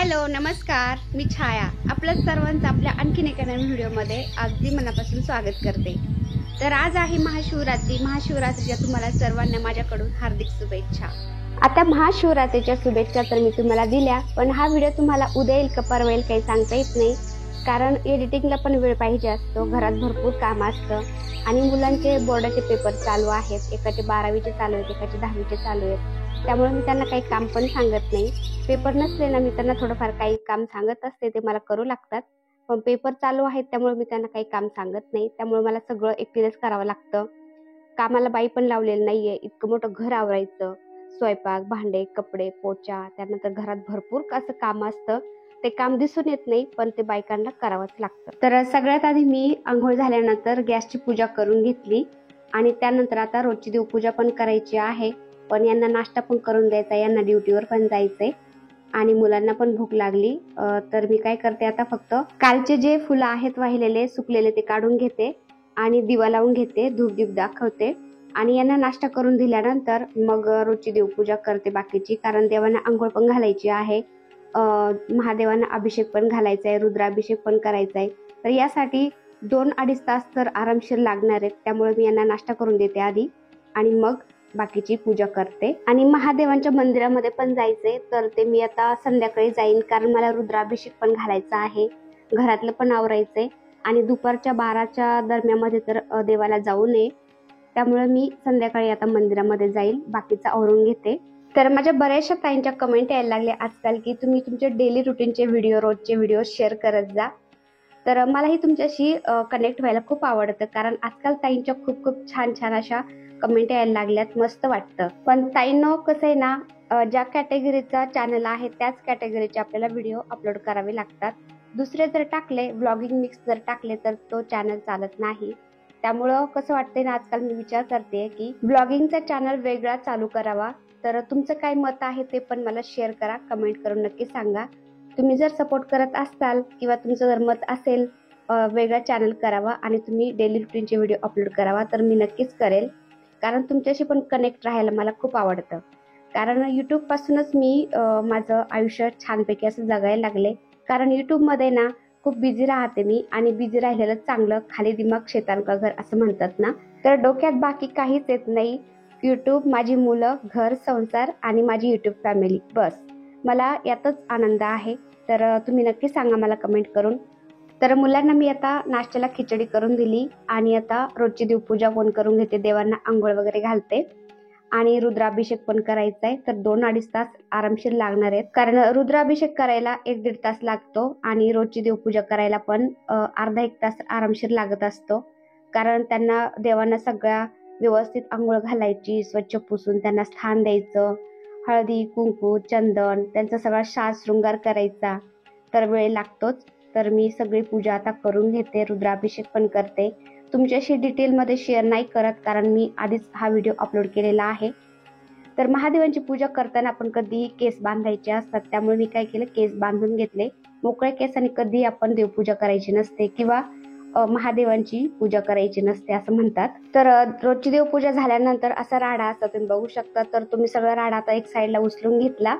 Hello नमस्कार, मी छाया आपलं सर्वांचं आपल्या आणखीन एका नवीन व्हिडिओमध्ये अगदी मनापासून स्वागत करते। तर आज आहे महाशिवरात्रीच्या तुम्हाला सर्वांना माझ्याकडून हार्दिक शुभेच्छा। आता महाशिवरात्रीच्या शुभेच्छा तर मी तुम्हाला दिल्या, पण हा व्हिडिओ तुम्हाला उद्या येईल का परवा येईल काही सांगता येत नाही, कारण एडिटिंगला पण वेळ पाहिजे असतो, घरात भरपूर काम असतं आणि मुलांचे बोर्डाचे पेपर चालू आहेत, एकाचे 12वीचे चालू आहेत, एकाचे 10वीचे चालू आहेत, त्यामुळे मी त्यांना काही काम पण सांगत नाही। पेपर नसले ना मी त्यांना थोडंफार काही काम सांगत असते, ते मला करू लागतात, पण पेपर चालू आहेत त्यामुळे मी त्यांना काही काम सांगत नाही, त्यामुळे मला सगळं एकटीनेच करावं लागतं। कामाला बाई पण लावलेलं नाहीये, इतकं मोठं घर आवरायचं, स्वयंपाक, भांडे, कपडे, पोचा, त्यानंतर घरात भरपूर असं काम असतं, ते काम दिसून येत नाही पण ते बायकांना करावंच लागतं। तर सगळ्यात आधी मी आंघोळ झाल्यानंतर गॅसची पूजा करून घेतली आणि त्यानंतर आता रोजची देवपूजा पण करायची आहे, पण यांना नाश्ता पण करून द्यायचा, यांना ड्युटीवर पण जायचंय आणि मुलांना पण भूक लागली। तर मी काय करते, आता फक्त कालचे जे फुलं आहेत वाहिलेले सुकलेले ते काढून घेते आणि दिवा लावून घेते, धूप दाखवते आणि यांना नाश्ता करून दिल्यानंतर मग रोजची देवपूजा करते बाकीची, कारण देवांना आंघोळ पण घालायची आहे, महादेवांना अभिषेक पण घालायचा आहे, रुद्राभिषेक पण करायचा आहे, तर यासाठी 2-2.5 तास तर आरामशीर लागणार आहेत, त्यामुळे मी यांना नाश्ता करून देते आधी आणि मग बाकीची पूजा करते। आणि महादेवांच्या मंदिरामध्ये पण जायचंय, तर ते मी आता संध्याकाळी जाईन, कारण मला रुद्राभिषेक पण घालायचा आहे, घरातलं पण आवरायचंय आणि दुपारच्या 12च्या दरम्यानमध्ये तर देवाला जाऊ नये, त्यामुळे मी संध्याकाळी आता मंदिरामध्ये जाईल, बाकीचं आवरून घेते। तर माझ्या बऱ्याचशा ताईंच्या कमेंट यायला लागल्या आजकाल की तुम्ही तुमचे डेली रुटीनचे व्हिडिओ, रोजचे व्हिडिओ शेअर करत जा, तर मलाही तुमच्याशी कनेक्ट व्हायला खूप आवडतं, कारण आजकाल ताईंच्या खूप छान छान अशा कमेंट यायला लागल्यात, मस्त वाटतं। पण ताईंनो कसं आहे ना, ज्या कॅटेगरीचा चॅनल आहे त्याच कॅटेगरीचे आपल्याला व्हिडिओ अपलोड करावे लागतात, दुसरे जर टाकले, व्लॉगिंग मिक्स जर टाकले तर तो चॅनल चालत नाही, त्यामुळं कसं वाटतंय ना, आजकाल मी विचार करते की ब्लॉगिंगचा चॅनल वेगळा चालू करावा। तर तुमचं काय मत आहे ते पण मला शेअर करा, कमेंट करून नक्की सांगा। तुम्ही जर सपोर्ट करत असाल किंवा तुमचं जर मत असेल वेगळा चॅनल करावा आणि तुम्ही डेली रुटीनचे व्हिडिओ अपलोड करावा, तर मी नक्कीच करेल, कारण तुमच्याशी पण कनेक्ट राहायला मला खूप आवडतं, कारण यूट्यूब पासूनच मी माझं आयुष्य छानपैकी असं जगायला लागले, कारण यूट्यूबमध्ये ना खूप बिझी राहते मी आणि बिझी राहिलेलं चांगलं, खाली दिमाग शैतान का घर असं म्हणतात ना, तर डोक्यात बाकी काहीच येत नाही, यूट्यूब, माझी मुलं, घर, संसार आणि माझी यूट्यूब फॅमिली, बस मला यातच आनंद आहे। तर तुम्ही नक्की सांगा मला कमेंट करून। तर मुलांना मी आता नाश्त्याला खिचडी करून दिली आणि आता रोजची देवपूजा पण करून घेते, देवांना आंघोळ वगैरे घालते आणि रुद्राभिषेक पण करायचा आहे, तर 2-2.5 तास आरामशीर लागणार आहेत, कारण रुद्राभिषेक करायला 1-1.5 तास लागतो आणि रोजची देवपूजा करायला पण अर्धा-1 तास आरामशीर लागत असतो, कारण त्यांना देवांना सगळ्या व्यवस्थित आंघोळ घालायची, स्वच्छ पुसून त्यांना स्थान द्यायचं, हळदी कुंकू चंदन त्यांचा सगळा साज शृंगार करायचा, तर वेळ लागतोच। तर मी सगळी पूजा आता करून घेते, रुद्राभिषेक पण करते, तुमच्याशी डिटेलमध्ये शेअर नाही करत, कारण मी आधीच हा व्हिडिओ अपलोड केलेला आहे। तर महादेवांची पूजा करताना आपण कधीही केस बांधायचे असतात, त्यामुळे मी काय केलं, केस बांधून घेतले, मोकळ्या केसाने कधी आपण देवपूजा करायची नसते किंवा महादेवांची पूजा करायची नसते असं म्हणतात। तर रोजची देवपूजा झाल्यानंतर असा राडा असता तुम्ही बघू शकता, तर तुम्ही सगळा राडा आता एक साईडला उचलून घेतला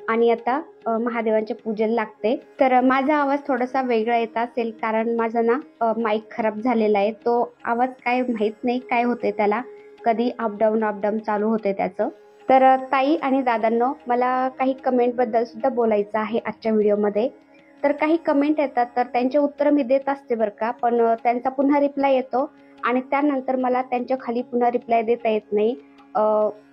आणि आता महादेवांच्या पूजेला लागते। तर माझा आवाज थोडासा वेगळा येत असेल, कारण माझा ना माईक खराब झालेला आहे, तो आवाज काय माहित नाही काय होतंय त्याला, कधी अपडाऊन चालू होते त्याचं। तर ताई आणि दादांनो, मला काही कमेंट बद्दल सुद्धा बोलायचं आहे आजच्या व्हिडिओमध्ये। तर काही कमेंट येतात तर त्यांचे उत्तर मी देत असते बरं का, पण त्यांचा पुन्हा रिप्लाय येतो आणि त्यानंतर मला त्यांच्या खाली पुन्हा रिप्लाय देता येत नाही,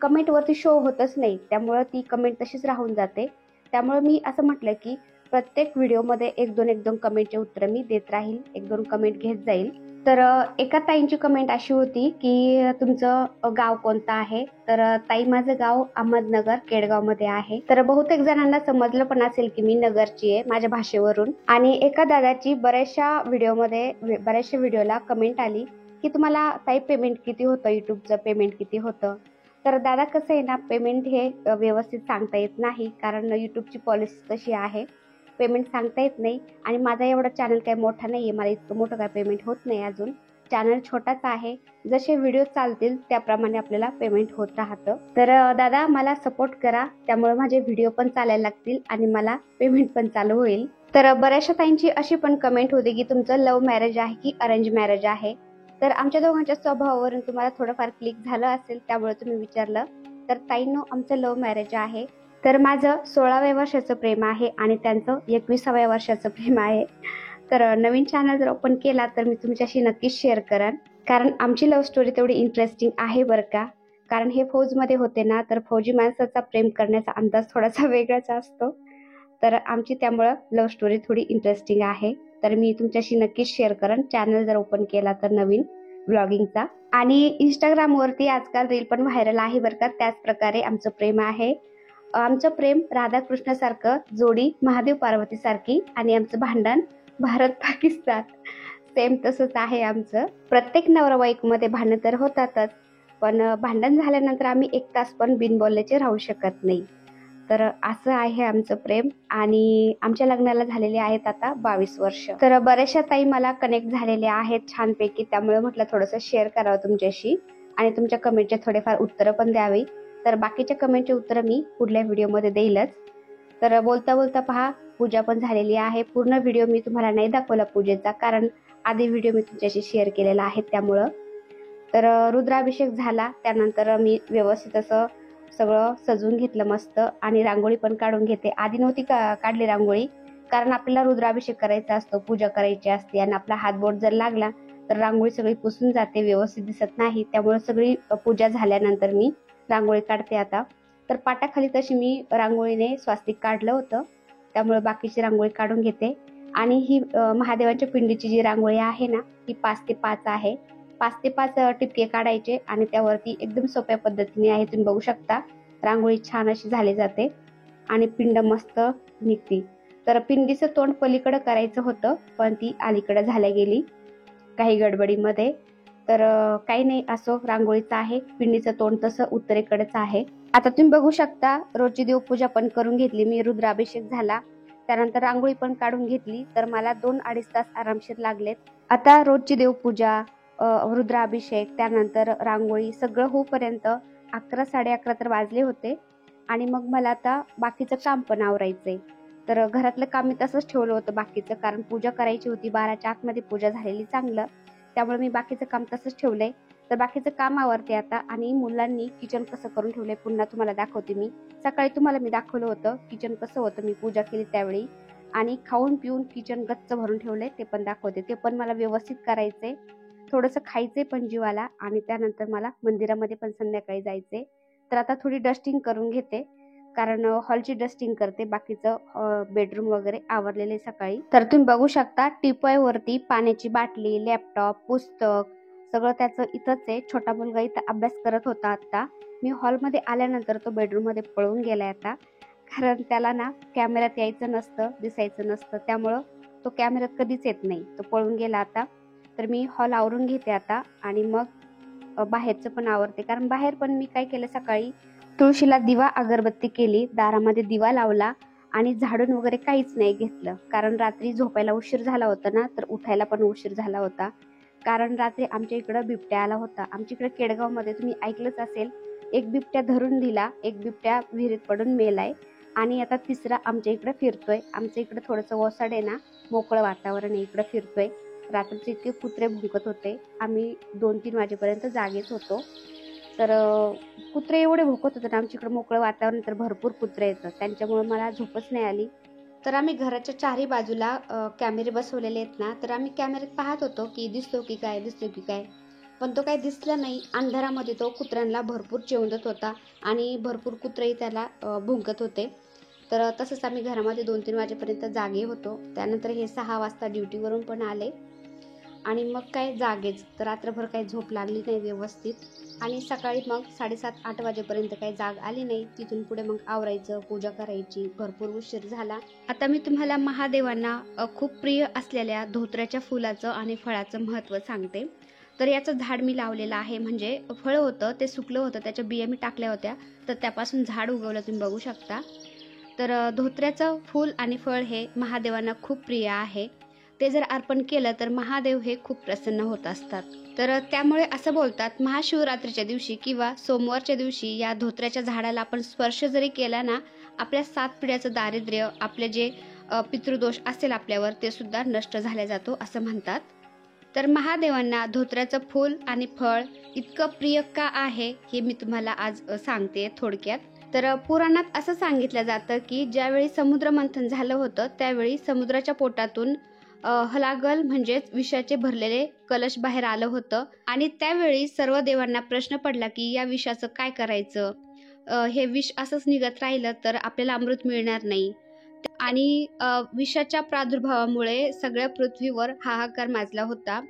कमेंटवरती शो होतच नाही, त्यामुळे ती कमेंट तशीच राहून जाते। त्यामुळे मी असं म्हटलं की प्रत्येक व्हिडिओमध्ये 1-2 कमेंटचे उत्तर मी देत राहील, 1-2 कमेंट घेत जाईल। तर एका ताईंची कमेंट अशी होती की तुमचं गाव कोणतं आहे, तर ताई माझं गाव अहमदनगर केडगावमध्ये आहे, तर बहुतेक जणांना समजलं पण असेल की मी नगरची आहे माझ्या भाषेवरून। आणि एका दादाची बऱ्याचशा व्हिडिओला कमेंट आली की तुम्हाला ताई पेमेंट किती होतं, युट्यूबचं पेमेंट किती होतं, तर दादा कसं आहे ना, पेमेंट हे व्यवस्थित सांगता येत नाही, कारण यूट्यूबची पॉलिसी तशी आहे, पेमेंट सांगता येत नाही आणि माझा एवढा चॅनल काही मोठा नाही आहे, मला इतकं मोठं काय पेमेंट होत नाही अजून, चॅनल छोटाच आहे, जसे व्हिडिओ चालतील त्याप्रमाणे आपल्याला पेमेंट होत राहतं. तर दादा मला सपोर्ट करा, त्यामुळे माझे व्हिडिओ पण चालायला लागतील आणि मला पेमेंट पण चालू होईल. तर बऱ्याचशा ताईंची अशी पण कमेंट होती की तुमचं लव्ह मॅरेज आहे की अरेंज मॅरेज आहे. तर आमच्या दोघांच्या स्वभावावरून तुम्हाला थोडंफार क्लिक झालं असेल, त्यामुळे तुम्ही विचारलं. तर ताईंनो, आमचं लव्ह मॅरेज आहे. तर माझं 16व्या वर्षाचं प्रेम आहे आणि त्यांचं 21व्या वर्षाचं प्रेम आहे. तर नवीन चॅनल जर ओपन केला तर मी तुमच्याशी नक्कीच शेअर करेन, कारण आमची लव्ह स्टोरी तेवढी इंटरेस्टिंग आहे बरं का. कारण हे फौजमध्ये होते ना, तर फौजी माणसाचा प्रेम करण्याचा अंदाज थोडासा वेगळाच असतो. तर आमची त्यामुळं लव्ह स्टोरी थोडी इंटरेस्टिंग आहे. तर मी तुमच्याशी नक्कीच शेअर करेन चॅनल जर ओपन केला तर नवीन ब्लॉगिंगचा. आणि इंस्टाग्रामवरती आजकाल रील पण व्हायरल आहे बरं का. त्याच प्रकारे आमचं प्रेम आहे. आमचं प्रेम राधाकृष्णासारखं, जोडी महादेव पार्वती सारखी, आणि आमचं भांडण भारत पाकिस्तान सेम तसंच आहे आमचं. प्रत्येक नवरा बायकोमध्ये भांडण तर होतातच, पण भांडण झाल्यानंतर आम्ही 1 तास पण बिन बोलल्याचे राहू शकत नाही. तर असं आहे आमचं प्रेम. आणि आमच्या लग्नाला झालेले आहेत आता 22 वर्ष. तर बऱ्याचशा ताई मला कनेक्ट झालेल्या आहेत छानपैकी, त्यामुळे म्हटलं थोडंसं शेअर करावं तुमच्याशी आणि तुमच्या कमेंटचे थोडेफार उत्तरं पण द्यावी. तर बाकीच्या कमेंटचे उत्तरं मी पुढल्या व्हिडिओमध्ये देईलच. तर बोलता बोलता पहा, पूजा पण झालेली आहे. पूर्ण व्हिडिओ मी तुम्हाला नाही दाखवला पूजेचा, कारण आधी व्हिडिओ मी तुमच्याशी शेअर केलेला आहे त्यामुळं. तर रुद्राभिषेक झाला, त्यानंतर मी व्यवस्थित असं सगळं सजवून घेतलं मस्त, आणि रांगोळी पण काढून घेते. आधी नव्हती काढली रांगोळी, कारण आपल्याला रुद्राभिषेक करायचा असतो, पूजा करायची असते, आणि आपला हातबोट जर लागला तर रांगोळी सगळी पुसून जाते, व्यवस्थित दिसत नाही. त्यामुळे सगळी पूजा झाल्यानंतर मी रांगोळी काढते आता. तर पाटाखाली तशी मी रांगोळीने स्वास्तिक काढलं होतं, त्यामुळे बाकीची रांगोळी काढून घेते. आणि ही महादेवाच्या पिंडीची जी रांगोळी आहे ना, ती 5 ते 5 आहे. 5 ते 5 टिपके काढायचे आणि त्यावरती एकदम सोप्या पद्धतीने आहे, तुम्ही बघू शकता. रांगोळी छान अशी झाली जाते आणि पिंड मस्त निघते. तर पिंडीचं तोंड पलीकडे करायचं होतं, पण ती अलीकडे झाल्या गेली काही गडबडीमध्ये. तर काही नाही, असो, रांगोळीचं आहे. पिंडीचं तोंड तसं उत्तरेकडेच आहे. आता तुम्ही बघू शकता, रोजची देवपूजा पण करून घेतली मी. रुद्राभिषेक झाला, त्यानंतर रांगोळी पण काढून घेतली. तर मला 2-2.5 तास आरामशीर लागलेत. आता रोजची देवपूजा, रुद्राभिषेक, त्यानंतर रांगोळी सगळं होईपर्यंत 11-11:30 तर वाजले होते. आणि मग मला आता बाकीचं काम पण आवरायचंय. तर घरातलं काम मी तसंच ठेवलं होतं बाकीचं, कारण पूजा करायची होती. 12च्या आतमध्ये पूजा झालेली चांगलं, त्यामुळे मी बाकीचं काम तसंच ठेवलंय. तर बाकीचं काम आवरते आता. आणि मुलांनी किचन कसं करून ठेवलंय पुन्हा तुम्हाला दाखवते मी. सकाळी तुम्हाला मी दाखवलं होतं किचन कसं होतं मी पूजा केली त्यावेळी, आणि खाऊन पिऊन किचन गच्च भरून ठेवलंय ते पण दाखवते. ते पण मला व्यवस्थित करायचंय, थोडंसं खायचंय पण जीवाला, आणि त्यानंतर मला मंदिरामध्ये पण संध्याकाळी जायचंय. तर आता थोडी डस्टिंग करून घेते, कारण हॉलची डस्टिंग करते, बाकीचं बेडरूम वगैरे आवरलेले सकाळी. तर तुम्ही बघू शकता, टीपॉयवरती पाण्याची बाटली, लॅपटॉप, पुस्तक सगळं त्याचं इथंच आहे. छोटा मुलगा इथं अभ्यास करत होता. आता मी हॉलमध्ये आल्यानंतर तो बेडरूममध्ये पळून गेलाय आता, कारण त्याला ना कॅमेऱ्यात यायचं नसतं, दिसायचं नसतं, त्यामुळं तो कॅमेऱ्यात कधीच येत नाही, तो पळून गेला आता. तर मी हॉल आवरून घेते आता, आणि मग बाहेरचं पण आवरते. कारण बाहेर पण मी काय केलं, सकाळी तुळशीला दिवा अगरबत्ती केली, दारामध्ये दिवा लावला, आणि झाडून वगैरे काहीच नाही घेतलं, कारण रात्री झोपायला उशीर झाला होता ना, तर उठायला पण उशीर झाला होता. कारण रात्री आमच्या इकडं बिबट्या आला होता. आमच्या इकडे केडगावमध्ये तुम्ही ऐकलंच असेल, एक बिबट्या धरून दिला, एक बिबट्या विहिरीत पडून मेलाय, आणि आता 3रा आमच्या इकडे फिरतोय. आमच्या इकडे थोडंसं ओसाड आहे ना, मोकळं वातावरण आहे, इकडे फिरतोय. रात्रीचे इतके कुत्रे भुंकत होते, आम्ही 2-3 वाजेपर्यंत जागेच होतो. तर कुत्रे एवढे भुंकत होते ना, आमच्या इकडे मोकळं वातावरण, तर भरपूर कुत्रे येतात, त्यांच्यामुळे मला झोपच नाही आली. तर आम्ही घराच्या 4ही बाजूला कॅमेरे बसवलेले आहेत ना, तर आम्ही कॅमेऱ्यात पाहत होतो की दिसतो की काय, पण तो काही दिसला नाही. अंधारामध्ये तो कुत्र्यांना भरपूर चिवंदत होता, आणि भरपूर कुत्रेही त्याला भुंकत होते. तर तसंच आम्ही घरामध्ये 2-3 वाजेपर्यंत जागे होतो. त्यानंतर हे 6 वाजता ड्युटीवरून पण आले, आणि मग काय जागेच. तर रात्रभर काही झोप लागली नाही व्यवस्थित, आणि सकाळी मग 7:30-8 वाजेपर्यंत काही जाग आली नाही. तिथून पुढे मग आवरायचं, पूजा करायची, भरपूर उशीर झाला. आता मी तुम्हाला महादेवांना खूप प्रिय असलेल्या धोत्र्याच्या फुलाचं आणि फळाचं महत्त्व सांगते. तर याचं झाड मी लावलेलं आहे, म्हणजे फळ होतं ते सुकलं होतं, त्याच्या बिया मी टाकल्या होत्या, तर त्यापासून झाड उगवलं, तुम्ही बघू शकता. तर धोत्र्याचं फूल आणि फळ हे महादेवांना खूप प्रिय आहे. ते जर अर्पण केलं तर महादेव हे खूप प्रसन्न होत असतात। तर त्यामुळे असं बोलतात, महाशिवरात्रीच्या दिवशी किंवा सोमवारच्या दिवशी या धोत्र्याच्या झाडाला आपण स्पर्श जरी केला ना, आपल्या 7 पिढ्याचं दारिद्र्य, आपले जे पितृदोष असेल आपल्यावर ते सुद्धा नष्ट झाला जातो असं म्हणतात। तर महादेवांना धोत्र्याचं फूल आणि फळ इतकं प्रिय का आहे हे मी तुम्हाला आज सांगते थोडक्यात। तर पुराणात असं सांगितलं जातं की ज्यावेळी समुद्र मंथन झालं होतं त्यावेळी समुद्राच्या पोटातून हलागल म्हणजेच विषाचे भरलेले कलश बाहेर आलं होतं आणि त्यावेळी सर्व देवांना प्रश्न पडला की या विषाचं काय करायचं, हे विष असंच निघत राहिलं तर आपल्याला अमृत मिळणार नाही आणि विषाच्या प्रादुर्भावामुळे सगळ्या पृथ्वीवर हाहाकार माजला होता।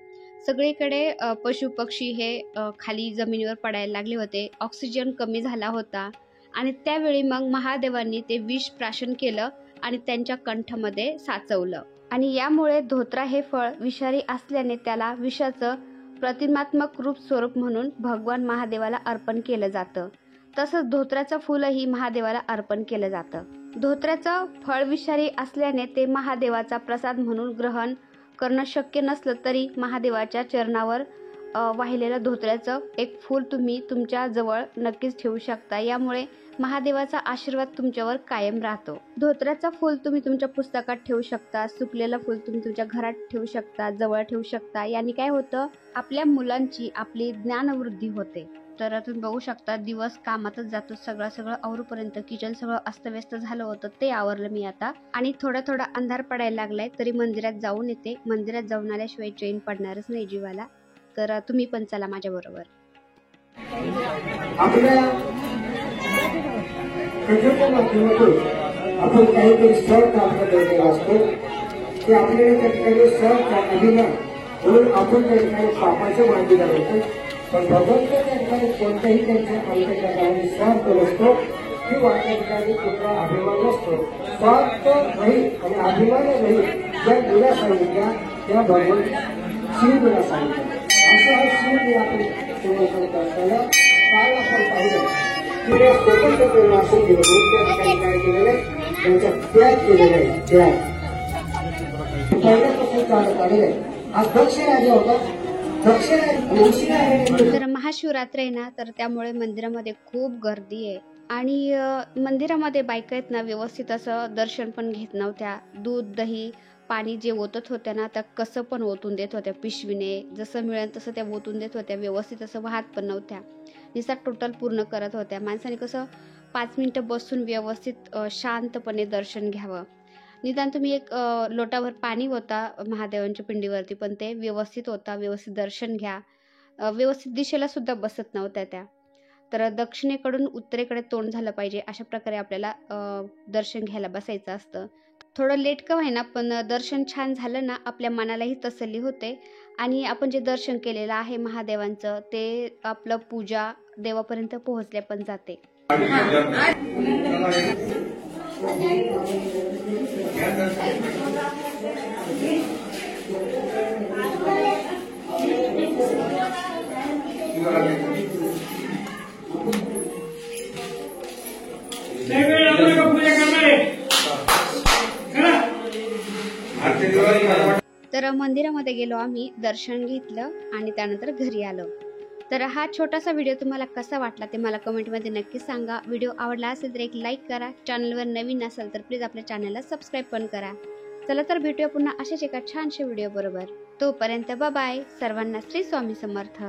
सगळीकडे पशु पक्षी हे खाली जमिनीवर पडायला लागले होते, ऑक्सिजन कमी झाला होता आणि त्यावेळी मग महादेवांनी ते विष प्राशन केलं आणि त्यांच्या कंठामध्ये साचवलं आणि यामुळे धोत्रा हे फळ विषारी असल्याने त्याला विषाचं प्रतिमात्मक रूप स्वरूप म्हणून भगवान महादेवाला अर्पण केलं जातं। तसंच धोत्र्याचं फुलही महादेवाला अर्पण केलं जातं। धोत्र्याचं फळ विषारी असल्याने ते महादेवाचा प्रसाद म्हणून ग्रहण करणं शक्य नसलं तरी महादेवाच्या चरणावर वाहिलेलं धोत्र्याचं एक फूल तुम्ही तुमच्या जवळ नक्कीच ठेवू शकता, यामुळे महादेवाचा आशीर्वाद तुमच्यावर कायम राहतो। धोत्र्याचं फूल तुम्ही तुमच्या पुस्तकात ठेवू शकता, सुकलेलं फूल तुम्ही तुमच्या घरात ठेवू शकता, जवळ ठेवू शकता। याने काय होतं, आपल्या मुलांची आपली ज्ञानवृद्धी होते। तर तुम्ही बघू शकता दिवस कामातच जातो, सगळं आवरूपर्यंत किचन सगळं अस्तव्यस्त झालं होतं, ते आवरलं मी आता आणि थोडा अंधार पडायला लागलाय तरी मंदिरात जाऊन येते। मंदिरात जाऊन आल्याशिवाय चैन पडणारच नाही जीवाला, तर तुम्ही पण चला माझ्या बरोबर। आपण काहीतरी सण प्राप्त केलेला असतो ते आपल्याला त्या ठिकाणी सण म्हणून आपण त्या ठिकाणी पापाच्या मांडीला होतो, पण भगवंत त्या ठिकाणी कोणत्याही त्यांच्या अंतःकरणाने स्वार्थ नसतो किंवा त्या ठिकाणी कुठला अभिमान नसतो। स्वार्थ नाही आणि अभिमान नाही ज्या गुणा सांगितल्या त्या भगवंत शिवगुणा सांगितल्या। असं हा शिवगुण आपण सेवा करत असताना काल आपण पाहिलं की या स्वतंत्र प्रेरणा असं केलं त्या ठिकाणी काय केलेलं आहे, त्यांचा त्याग केलेला आहे। त्याग पहिल्यापासून चालत आलेला आहे। हा दक्ष राजा होता, तर महाशिवरात्र आहे ना, तर त्यामुळे मंदिरामध्ये खूप गर्दी आहे आणि मंदिरामध्ये बायका आहेत ना व्यवस्थित असं दर्शन पण घेत नव्हत्या। दूध दही पाणी जे ओतत होत्या ना, त्या कसं पण ओतून देत होत्या पिशवीने, जसं मिळेल तसं त्या ओतून देत होत्या, व्यवस्थित असं वाहत पण नव्हत्या, निसा टोटल पूर्ण करत होत्या। माणसाने कसं 5 मिनिटं बसून व्यवस्थित शांतपणे दर्शन घ्यावं। निदान तुम्ही एक लोटाभर पाणी होता महादेवांच्या पिंडीवरती, पण ते व्यवस्थित होता, व्यवस्थित दर्शन घ्या, व्यवस्थित दिशेला सुद्धा बसत नव्हत्या त्या। तर दक्षिणेकडून उत्तरेकडे तोंड झालं पाहिजे अशा प्रकारे आपल्याला दर्शन घ्यायला बसायचं असतं। थोडं लेट का व्हायना पण दर्शन छान झालं ना, आपल्या मनालाही तसल्ली होते आणि आपण जे दर्शन केलेलं आहे महादेवांचं ते आपलं पूजा देवापर्यंत पोहोचल्या पण जाते। तर मंदिरामध्ये गेलो आम्ही, दर्शन घेतलं आणि त्यानंतर घरी आलो। तर हा छोटासा व्हिडिओ तुम्हाला कसा वाटला ते मला कमेंटमध्ये नक्की सांगा। व्हिडिओ आवडला असेल तर एक लाईक करा, चॅनलवर नवीन असाल तर प्लीज आपल्या चॅनलला सबस्क्राईब पण करा। चला तर भेटूया पुन्हा अशाच एका छानशा व्हिडिओ बरोबर, तोपर्यंत बाय बाय, सर्वांना श्री स्वामी समर्थ।